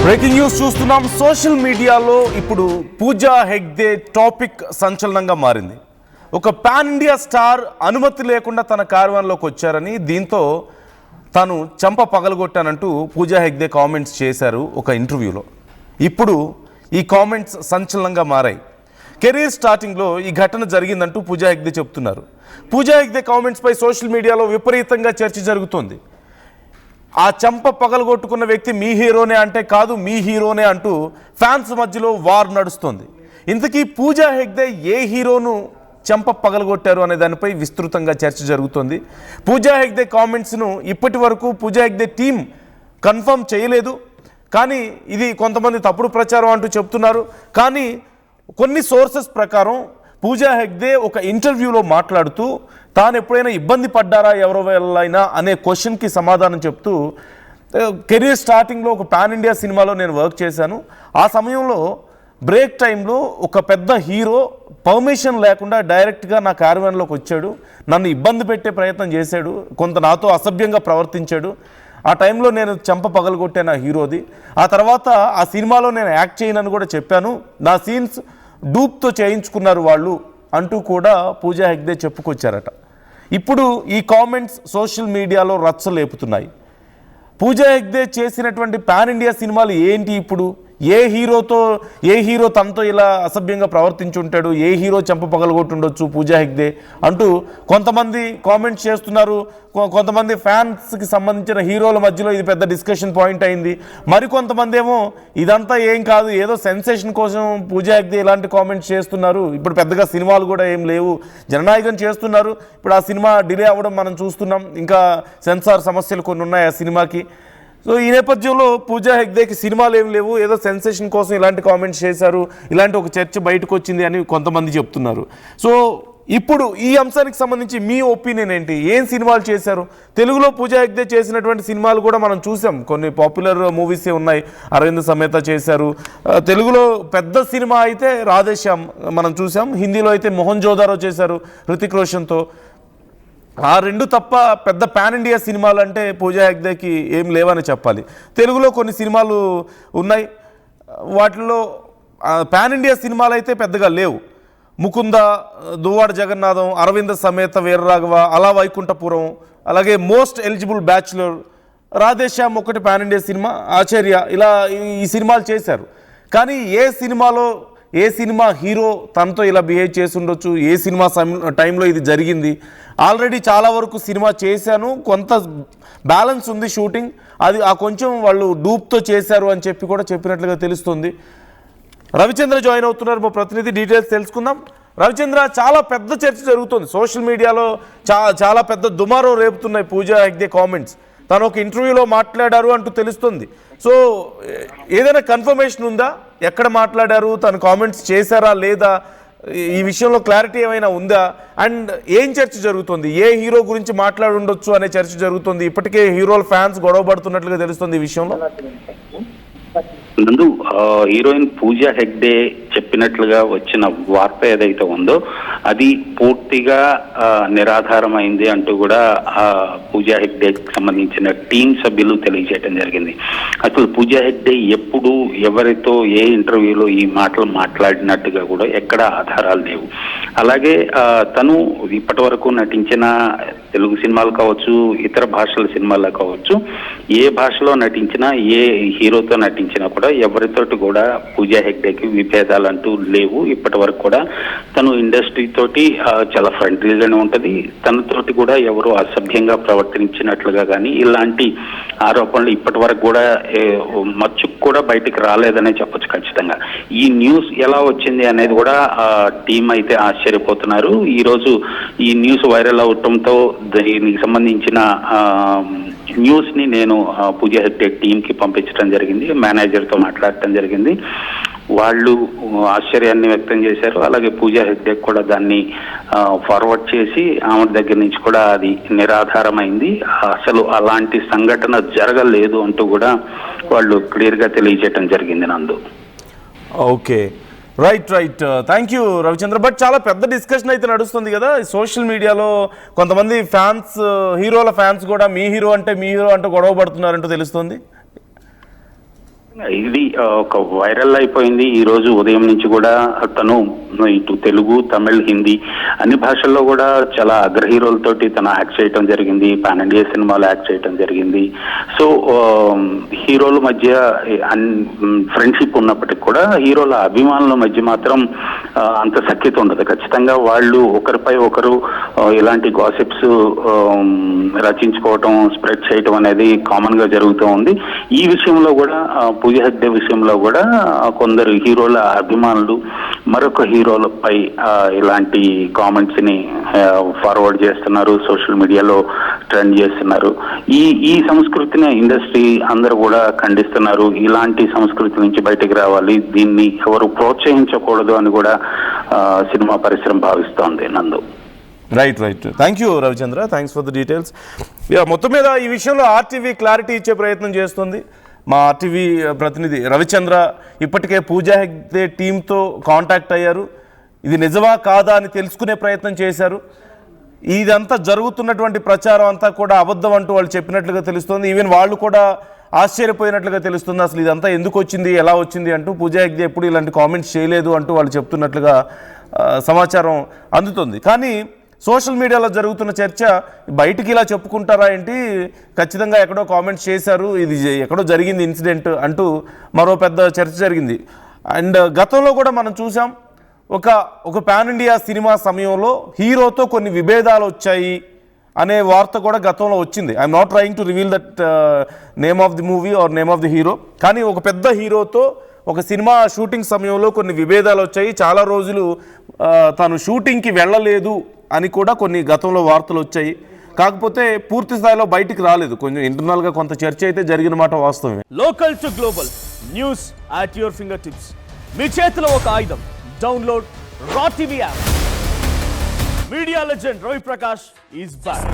Breaking news చూస్తున్నాం. Social మీడియాలో ఇప్పుడు పూజా హెగ్డే టాపిక్ సంచలనంగా మారింది. ఒక పాన్ ఇండియా స్టార్ అనుమతి లేకుండా తన కార్యాలయంలోకి వచ్చారని, దీంతో తాను చంప పగలగొట్టానంటూ పూజా హెగ్డే కామెంట్స్ చేశారు ఒక ఇంటర్వ్యూలో. ఇప్పుడు ఈ కామెంట్స్ సంచలనంగా మారాయి. కెరీర్ స్టార్టింగ్లో ఈ ఘటన జరిగిందంటూ పూజా హెగ్డే చెప్తున్నారు. పూజా హెగ్డే కామెంట్స్పై సోషల్ మీడియాలో విపరీతంగా చర్చ జరుగుతోంది. ఆ చంప పగలగొట్టుకున్న వ్యక్తి మీ హీరోనే అంటే కాదు, మీ హీరోనే అంటూ ఫ్యాన్స్ మధ్యలో వార్ నడుస్తోంది. ఇంతకీ పూజా హెగ్డే ఏ హీరోను చంప పగలగొట్టారు అనే దానిపై విస్తృతంగా చర్చ జరుగుతోంది. పూజా హెగ్డే కామెంట్స్ను ఇప్పటి వరకు పూజా హెగ్డే టీం కన్ఫర్మ్ చేయలేదు. కానీ ఇది కొంతమంది తప్పుడు ప్రచారం అంటూ చెప్తున్నారు. కానీ కొన్ని సోర్సెస్ ప్రకారం పూజా హెగ్డే ఒక ఇంటర్వ్యూలో మాట్లాడుతూ తాను ఎప్పుడైనా ఇబ్బంది పడ్డారా ఎవరి వల్లైనా అనే క్వశ్చన్కి సమాధానం చెప్తూ, కెరీర్ స్టార్టింగ్లో ఒక పాన్ ఇండియా సినిమాలో నేను వర్క్ చేశాను. ఆ సమయంలో బ్రేక్ టైంలో ఒక పెద్ద హీరో పర్మిషన్ లేకుండా డైరెక్ట్గా నా కార్యాలయంలోకి వచ్చాడు. నన్ను ఇబ్బంది పెట్టే ప్రయత్నం చేశాడు, కొంత నాతో అసభ్యంగా ప్రవర్తించాడు. ఆ టైంలో నేను చంప పగలగొట్టాను ఆ హీరోది. ఆ తర్వాత ఆ సినిమాలో నేను యాక్ట్ చేయనని కూడా చెప్పాను. నా సీన్స్ డూప్తో చేయించుకున్నారు వాళ్ళు అంటూ కూడా పూజా హెగ్డే చెప్పుకొచ్చారట. ఇప్పుడు ఈ కామెంట్స్ సోషల్ మీడియాలో రచ్చలేపుతున్నాయి. పూజా హెగ్డే చేసినటువంటి పాన్ ఇండియా సినిమాలు ఏంటి? ఇప్పుడు ఏ హీరో తనతో ఇలా అసభ్యంగా ప్రవర్తించుంటాడు, ఏ హీరో చెంప పగలగొట్టుండొచ్చు పూజా హెగ్డే అంటూ కొంతమంది కామెంట్స్ చేస్తున్నారు. కొంతమంది ఫ్యాన్స్కి సంబంధించిన హీరోల మధ్యలో ఇది పెద్ద డిస్కషన్ పాయింట్ అయింది. మరికొంతమంది ఏమో ఇదంతా ఏం కాదు, ఏదో సెన్సేషన్ కోసం పూజా హెగ్డే ఇలాంటి కామెంట్స్ చేస్తున్నారు, ఇప్పుడు పెద్దగా సినిమాలు కూడా ఏం లేవు, జననాయకం చేస్తున్నారు, ఇప్పుడు ఆ సినిమా డిలే అవ్వడం మనం చూస్తున్నాం, ఇంకా సెన్సార్ సమస్యలు కొన్ని ఉన్నాయి ఆ సినిమాకి. సో ఈ నేపథ్యంలో పూజా హెగ్డేకి సినిమాలు ఏం లేవు, ఏదో సెన్సేషన్ కోసం ఇలాంటి కామెంట్స్ చేశారు, ఇలాంటి ఒక చర్చ బయటకు వచ్చింది అని కొంతమంది చెప్తున్నారు. సో ఇప్పుడు ఈ అంశానికి సంబంధించి మీ ఒపీనియన్ ఏంటి? ఏం సినిమాలు చేశారు? తెలుగులో పూజా హెగ్డే చేసినటువంటి సినిమాలు కూడా మనం చూసాం, కొన్ని పాపులర్ మూవీసే ఉన్నాయి. అరవింద్ సమేత చేశారు. తెలుగులో పెద్ద సినిమా అయితే రాధేశ్యామ్ మనం చూసాం. హిందీలో అయితే మోహన్ జోదారో చేశారు హృతిక్ రోషన్తో. ఆ రెండు తప్ప పెద్ద పాన్ ఇండియా సినిమాలు అంటే పూజా హెగ్డేకి ఏం లేవని చెప్పాలి. తెలుగులో కొన్ని సినిమాలు ఉన్నాయి, వాటిల్లో పాన్ ఇండియా సినిమాలు అయితే పెద్దగా లేవు. ముకుంద, దువ్వాడ జగన్నాథం, అరవింద సమేత వీరరాఘవ, అలా వైకుంఠపురం, అలాగే మోస్ట్ ఎలిజిబుల్ బ్యాచులర్, రాధేశ్యామ్ ఒకటి పాన్ ఇండియా సినిమా, ఆచార్య, ఇలా ఈ సినిమాలు చేశారు. కానీ ఏ సినిమా హీరో తనతో ఇలా బిహేవ్ చేసి ఉండొచ్చు, ఏ సినిమా టైంలో ఇది జరిగింది? ఆల్రెడీ చాలా వరకు సినిమా చేశాను, కొంత బ్యాలెన్స్ ఉంది షూటింగ్, అది ఆ కొంచెం వాళ్ళు డూప్తో చేశారు అని చెప్పి కూడా చెప్పినట్లుగా తెలుస్తుంది. రవిచంద్ర జాయిన్ అవుతున్నారు మా ప్రతినిధి, డీటెయిల్స్ తెలుసుకుందాం. రవిచంద్ర, చాలా పెద్ద చర్చ జరుగుతుంది సోషల్ మీడియాలో, చాలా పెద్ద దుమారో రేపుతున్నాయి పూజా హెగ్డే కామెంట్స్. తను ఒక ఇంటర్వ్యూలో మాట్లాడారు అంటూ తెలుస్తుంది. సో ఏదైనా కన్ఫర్మేషన్ ఉందా? ఎక్కడ మాట్లాడారు, తను కామెంట్స్ చేశారా లేదా, ఈ విషయంలో క్లారిటీ ఏమైనా ఉందా? అండ్ ఏం చర్చ జరుగుతుంది? ఏ హీరో గురించి మాట్లాడుండొచ్చు అనే చర్చ జరుగుతుంది. ఇప్పటికే హీరోల ఫ్యాన్స్ గొడవ పడుతున్నట్లుగా తెలుస్తుంది ఈ విషయంలో. నందు, హీరోయిన్ పూజా హెగ్డే చెప్పినట్లుగా వచ్చిన వార్త ఏదైతే ఉందో అది పూర్తిగా నిరాధారమైంది అంటూ కూడా పూజా హెగ్డేకి సంబంధించిన టీం సభ్యులు తెలియజేయడం జరిగింది. అసలు పూజా హెగ్డే ఎప్పుడు ఎవరితో ఏ ఇంటర్వ్యూలో ఈ మాటలు మాట్లాడినట్టుగా కూడా ఎక్కడ ఆధారాలు లేవు. అలాగే తను ఇప్పటి వరకు నటించిన తెలుగు సినిమాలు కావచ్చు, ఇతర భాషల సినిమాలు కావచ్చు, ఏ భాషలో నటించినా, ఏ హీరోతో నటించినా కూడా ఎవరితోటి కూడా పూజా హెగ్డేకి విభేదాలు అంటూ లేవు. ఇప్పటి వరకు కూడా తను ఇండస్ట్రీ తోటి చాలా ఫ్రెండ్లీగానే ఉంటుంది. తనతోటి కూడా ఎవరు అసభ్యంగా ప్రవర్తించినట్లుగా కానీ ఇలాంటి ఆరోపణలు ఇప్పటి వరకు కూడా మచ్చుకు కూడా బయటికి రాలేదనే చెప్పొచ్చు ఖచ్చితంగా. ఈ న్యూస్ ఎలా వచ్చింది అనేది కూడా టీం అయితే ఆశ్చర్యపోతున్నారు. ఈరోజు ఈ న్యూస్ వైరల్ అవటంతో దీనికి సంబంధించిన న్యూస్ ని నేను పూజా హెగ్డే టీంకి పంపించడం జరిగింది, మేనేజర్తో మాట్లాడటం జరిగింది. వాళ్ళు ఆశ్చర్యాన్ని వ్యక్తం చేశారు. అలాగే పూజా హెగ్డే కూడా దాన్ని ఫార్వర్డ్ చేసి ఆమె దగ్గర నుంచి కూడా అది నిరాధారమైంది, అసలు అలాంటి సంఘటన జరగలేదు అంటూ కూడా వాళ్ళు క్లియర్గా తెలియజేయడం జరిగింది. నందు, okay, right thank you Ravichandra. But చాలా పెద్ద డిస్కషన్ అయితే నడుస్తుంది కదా సోషల్ మీడియాలో. కొంతమంది ఫ్యాన్స్, హీరోల ఫ్యాన్స్ కూడా మీ హీరో అంటే గొడవ పడుతున్నారంటూ తెలుస్తుంది. ఇది ఒక వైరల్ అయిపోయింది. ఈ రోజు ఉదయం నుంచి కూడా తను ఇటు తెలుగు, తమిళ్, హిందీ అన్ని భాషల్లో కూడా చాలా అగ్ర హీరోలతోటి తను యాక్ట్ చేయటం జరిగింది. పాన్ ఇండియా సినిమాలో యాక్ట్ చేయటం జరిగింది. సో హీరోల మధ్య ఫ్రెండ్షిప్ ఉన్నప్పటికీ కూడా హీరోల అభిమానుల మధ్య మాత్రం అంత సఖ్యత ఉండదు. ఖచ్చితంగా వాళ్ళు ఒకరిపై ఒకరు ఇలాంటి గాసిప్స్ రచించుకోవటం, స్ప్రెడ్ చేయటం అనేది కామన్ గా జరుగుతూ ఉంది. ఈ విషయంలో కూడా పూజా హెగ్డే విషయంలో కూడా కొందరు హీరోల అభిమానులు మరొక హీరోలపై ఇలాంటి కామెంట్స్ ని ఫార్వర్డ్ చేస్తున్నారు, సోషల్ మీడియాలో ట్రెండ్ చేస్తున్నారు. ఈ సంస్కృతిని ఇండస్ట్రీ అందరూ కూడా ఖండిస్తున్నారు. ఇలాంటి సంస్కృతి నుంచి బయటకు రావాలి, దీన్ని ఎవరు ప్రోత్సహించకూడదు అని కూడా సినిమా పరిశ్రమ భావిస్తోంది. నందు. Right. Thank you Ravichandra, thanks for the details. మొత్తం మీద ఈ విషయంలో ఆర్టీవీ క్లారిటీ ఇచ్చే ప్రయత్నం చేస్తుంది. మా ఆర్టీవీ ప్రతినిధి రవిచంద్ర ఇప్పటికే పూజా హెగ్డే టీంతో కాంటాక్ట్ అయ్యారు. ఇది నిజమా కాదా అని తెలుసుకునే ప్రయత్నం చేశారు. ఇదంతా జరుగుతున్నటువంటి ప్రచారం అంతా కూడా అబద్ధం అంటూ వాళ్ళు చెప్పినట్లుగా తెలుస్తుంది. ఈవెన్ వాళ్ళు కూడా ఆశ్చర్యపోయినట్లుగా తెలుస్తుంది. అసలు ఇదంతా ఎందుకు వచ్చింది, ఎలా వచ్చింది అంటూ పూజా హెగ్డే ఎప్పుడు ఇలాంటి కామెంట్స్ చేయలేదు అంటూ వాళ్ళు చెప్తున్నట్లుగా సమాచారం అందుతుంది. కానీ సోషల్ మీడియాలో జరుగుతున్న చర్చ బయటికి ఇలా చెప్పుకుంటారా ఏంటి, ఖచ్చితంగా ఎక్కడో కామెంట్స్ చేశారు, ఇది ఎక్కడో జరిగింది ఇన్సిడెంట్ అంటూ మరో పెద్ద చర్చ జరిగింది. అండ్ గతంలో కూడా మనం చూసాం, ఒక పాన్ ఇండియా సినిమా సమయంలో హీరోతో కొన్ని విభేదాలు వచ్చాయి అనే వార్త కూడా గతంలో వచ్చింది. I'm not trying to reveal that name of the movie or name of the hero. కానీ ఒక పెద్ద హీరోతో ఒక సినిమా షూటింగ్ సమయంలో కొన్ని విభేదాలు వచ్చాయి. చాలా రోజులు తను షూటింగ్కి వెళ్ళలేదు అని కూడా కొన్ని గతంలో వార్తలు వచ్చాయి. కాకపోతే పూర్తి స్థాయిలో బయటికి రాలేదు. కొంచెం ఇంటర్నల్గా కొంత చర్చ అయితే జరిగిన మాట వాస్తవమే. Local to global news at your finger tips. మీ చేతిలో ఒక ఆయుధం. Download raw TV app. Media legend Ravi Prakash is back.